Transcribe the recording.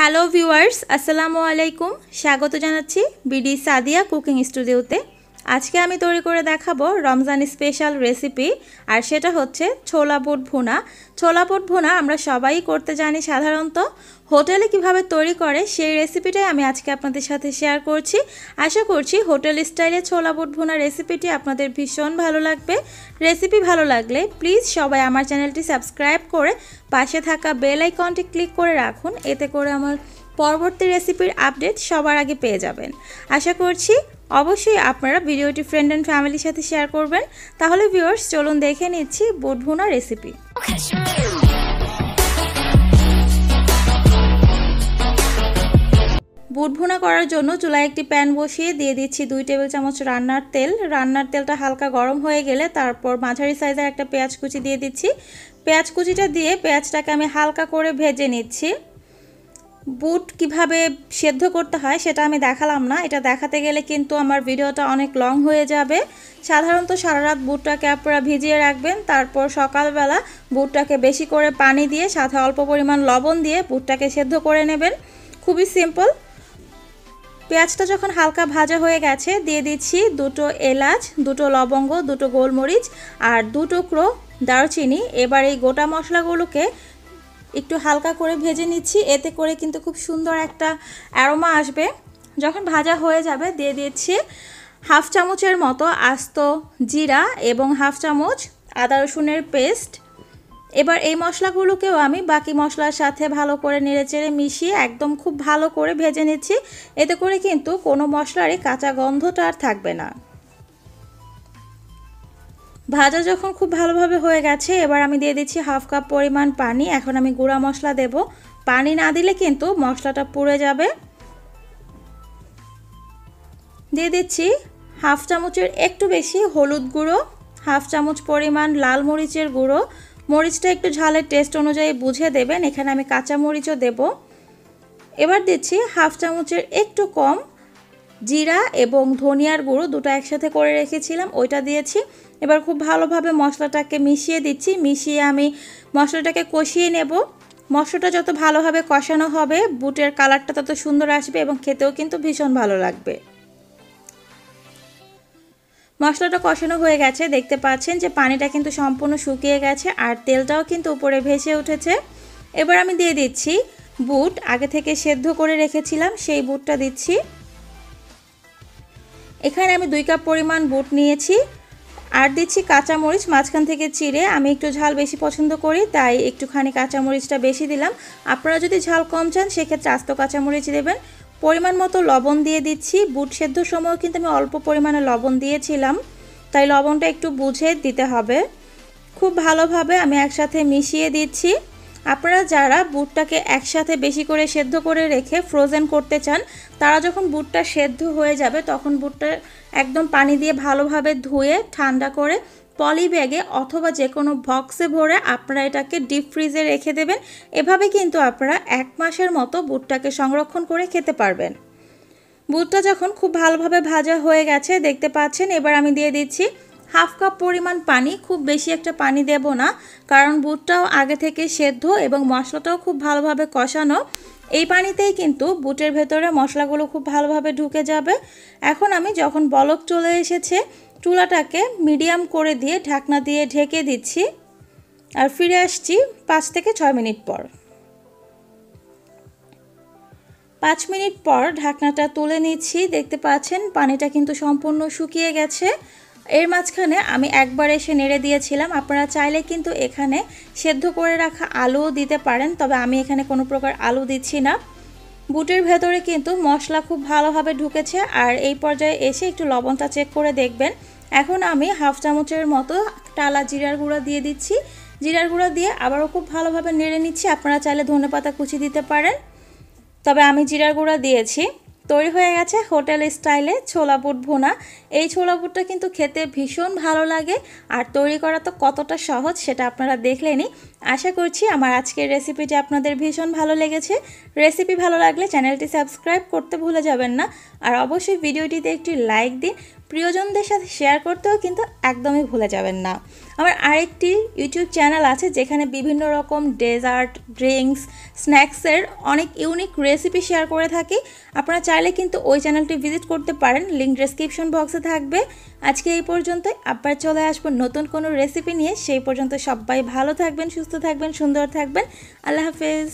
Hello viewers, আসসালামু আলাইকুম। স্বাগত জানাচ্ছি বিডি সাদিয়া কুকিং স্টুডিওতে। আজকে আমি তৈরি করে দেখাবো রমজান স্পেশাল রেসিপি, আর সেটা হচ্ছে ছোলা বুট ভুনা। ছোলা বুট ভুনা আমরা সবাই করতে জানি সাধারণত। হোটেলে কিভাবে তৈরি করে সেই রেসিপিটাই আমি আজকে আপনাদের সাথে শেয়ার করছি। আশা করছি হোটেল স্টাইলে ছোলা বুট ভুনা রেসিপিটি আপনাদের ভীষণ ভালো লাগবে। রেসিপি ভালো লাগলে প্লিজ সবাই আমার চ্যানেলটি সাবস্ক্রাইব করে পাশে থাকা বেল আইকনটি ক্লিক করে রাখুন, এতে করে আমার পরবর্তী রেসিপির আপডেট সবার আগে পেয়ে যাবেন। আশা করছি অবশ্যই আপনারা ভিডিওটি ফ্রেন্ড অ্যান্ড ফ্যামিলির সাথে শেয়ার করবেন। তাহলে ভিউয়ার্স, চলুন দেখে নিচ্ছি বুট ভুনা রেসিপি। বুট ভুনা করার জন্য চুলায় একটি প্যান বসিয়ে দিয়ে দিচ্ছি 2 টেবিল চামচ রান্নার তেল। রান্নার তেলটা হালকা গরম হয়ে গেলে তারপর মাঝারি সাইজের একটা পেঁয়াজ কুচি দিয়ে দিচ্ছি। পেঁয়াজ কুচিটা দিয়ে পেঁয়াজটাকে আমি হালকা করে ভেজে নিচ্ছি। বুট কিভাবে সেদ্ধ করতে হয় সেটা আমি দেখালাম না, এটা দেখাতে গেলে কিন্তু আমার ভিডিওটা অনেক লং হয়ে যাবে। সাধারণত সারা রাত বুটটাকে আপনারা ভিজিয়ে রাখবেন, তারপর সকালবেলা বুটটাকে বেশি করে পানি দিয়ে সাথে অল্প পরিমাণ লবণ দিয়ে বুটটাকে সেদ্ধ করে নেবেন। খুবই সিম্পল। পেঁয়াজটা যখন হালকা ভাজা হয়ে গেছে দিয়ে দিচ্ছি 2টো এলাচ, 2টো লবঙ্গ, 2টো গোলমরিচ আর 2 টুকরো দারচিনি। এবার এই গোটা মশলাগুলোকে একটু হালকা করে ভেজে নিচ্ছি, এতে করে কিন্তু খুব সুন্দর একটা অ্যারোমা আসবে। যখন ভাজা হয়ে যাবে দিয়ে দিচ্ছি 1/2 চামচের মতো আস্ত জিরা এবং 1/2 চামচ আদা রসুনের পেস্ট। এবার এই মশলাগুলোকেও আমি বাকি মশলার সাথে ভালো করে নেড়েচেড়ে মিশিয়ে একদম খুব ভালো করে ভেজে নিচ্ছি, এতে করে কিন্তু কোনো মশলারই কাঁচা গন্ধটা আর থাকবে না। ভাজা যখন খুব ভালোভাবে হয়ে গেছে এবার আমি দিয়ে দিচ্ছি 1/2 কাপ পরিমাণ পানি। এখন আমি গুঁড়া মশলা দেব, পানি না দিলে কিন্তু মশলাটা পুড়ে যাবে। দিয়ে দিচ্ছি 1/2 চামচের একটু বেশি হলুদ গুঁড়ো, 1/2 চামচ পরিমাণ লাল মরিচের গুঁড়ো। মরিচটা একটু ঝালের টেস্ট অনুযায়ী বুঝে দেবেন, এখানে আমি কাঁচা মরিচও দেব। এবার দিচ্ছি 1/2 চামচের একটু কম জিরা এবং ধনিয়ার গুঁড়ো, দুটো একসাথে করে রেখেছিলাম, ওইটা দিয়েছি। এবার খুব ভালোভাবে মশলাটাকে মিশিয়ে দিচ্ছি, মিশিয়ে আমি মশলাটাকে কষিয়ে নেব। মশলাটা যত ভালোভাবে কষানো হবে বুটের কালারটা তত সুন্দর আসবে এবং খেতেও কিন্তু ভীষণ ভালো লাগবে। মশলাটা কষানো হয়ে গেছে, দেখতে পাচ্ছেন যে পানিটা কিন্তু সম্পূর্ণ শুকিয়ে গেছে আর তেলটাও কিন্তু উপরে ভেসে উঠেছে। এবার আমি দিয়ে দিচ্ছি বুট, আগে থেকে সেদ্ধ করে রেখেছিলাম সেই বুটটা দিচ্ছি। এখানে আমি 2 কাপ পরিমাণ বুট নিয়েছি। আর দিচ্ছি কাঁচামরিচ মাঝখান থেকে চিড়ে, আমি একটু ঝাল বেশি পছন্দ করি তাই একটুখানি কাঁচামরিচটা বেশি দিলাম। আপনারা যদি ঝাল কম চান সেক্ষেত্রে আস্ত কাঁচামরিচ দেবেন। পরিমাণ মতো লবণ দিয়ে দিচ্ছি। বুট সেদ্ধর সময় কিন্তু আমি অল্প পরিমাণে লবণ দিয়েছিলাম, তাই লবণটা একটু বুঝে দিতে হবে। খুব ভালোভাবে আমি একসাথে মিশিয়ে দিচ্ছি। আপনারা যারা বুটটাকে একসাথে বেশি করে সেদ্ধ করে রেখে ফ্রোজেন করতে চান, তারা যখন বুটটা সেদ্ধ হয়ে যাবে তখন বুটটা একদম পানি দিয়ে ভালোভাবে ধুয়ে ঠান্ডা করে পলি ব্যাগে অথবা যে কোনো বক্সে ভরে আপনারা এটাকে ডিপ ফ্রিজে রেখে দেবেন। এভাবে কিন্তু আপনারা 1 মাসের মতো বুটটাকে সংরক্ষণ করে খেতে পারবেন। বুটটা যখন খুব ভালোভাবে ভাজা হয়ে গেছে দেখতে পাচ্ছেন, এবার আমি দিয়ে দিচ্ছি 1/2 কাপ পরিমাণ পানি। খুব বেশি একটা পানি দেব না, কারণ বুটটাও আগে থেকে সেদ্ধ এবং মশলাটাও খুব ভালোভাবে কষানো। এই পানিতেই কিন্তু বুটের ভেতরে মশলাগুলো খুব ভালোভাবে ঢুকে যাবে। এখন আমি যখন বলক চলে এসেছে চুলাটাকে মিডিয়াম করে দিয়ে ঢাকনা দিয়ে ঢেকে দিচ্ছি আর ফিরে আসছি 5 থেকে 6 মিনিট পর। 5 মিনিট পর ঢাকনাটা তুলে নিচ্ছি, দেখতে পাচ্ছেন পানিটা কিন্তু সম্পূর্ণ শুকিয়ে গেছে। এর মাঝখানে আমি একবার এসে নেড়ে দিয়েছিলাম, আপনারা চাইলে কিন্তু এখানে সেদ্ধ করে রাখা আলুও দিতে পারেন, তবে আমি এখানে কোনো প্রকার আলু দিচ্ছি না। বুটের ভেতরে কিন্তু মশলা খুব ভালোভাবে ঢুকেছে আর এই পর্যায়ে এসে একটু লবণটা চেক করে দেখবেন। এখন আমি 1/2 চামচের মতো টালা জিরার গুঁড়া দিয়ে দিচ্ছি। জিরার গুঁড়া দিয়ে আবারও খুব ভালোভাবে নেড়ে নিচ্ছি। আপনারা চাইলে ধনেপাতা কুচি দিতে পারেন, তবে আমি জিরার গুঁড়া দিয়েছি। তৈরি হয়ে গেছে হোটেল স্টাইলে ছোলা বুট ভুনা। এই ছোলা বুটটা কিন্তু খেতে ভীষণ ভালো লাগে আর তৈরি করা তো কতটা সহজ সেটা আপনারা দেখলেনই। আশা করছি আমার আজকের রেসিপিটি আপনাদের ভীষণ ভালো লেগেছে। রেসিপি ভালো লাগলে চ্যানেলটি সাবস্ক্রাইব করতে ভুলে যাবেন না, আর অবশ্যই ভিডিওটিতে একটি লাইক দিন। প্রিয়জনদের সাথে শেয়ার করতেও কিন্তু একদমই ভুলে যাবেন না। আমার আরেকটি ইউটিউব চ্যানেল আছে যেখানে বিভিন্ন রকম ডেজার্ট, ড্রিঙ্কস, স্ন্যাক্সের অনেক ইউনিক রেসিপি শেয়ার করে থাকি। আপনারা চাইলে কিন্তু ওই চ্যানেলটি ভিজিট করতে পারেন, লিঙ্ক ডেসক্রিপশন বক্সে থাকবে। আজকে এই পর্যন্তই, আবার চলে আসবো নতুন কোনো রেসিপি নিয়ে। সেই পর্যন্ত সবাই ভালো থাকবেন, সুস্থ থাকবেন, সুন্দর থাকবেন। আল্লাহ হাফেজ।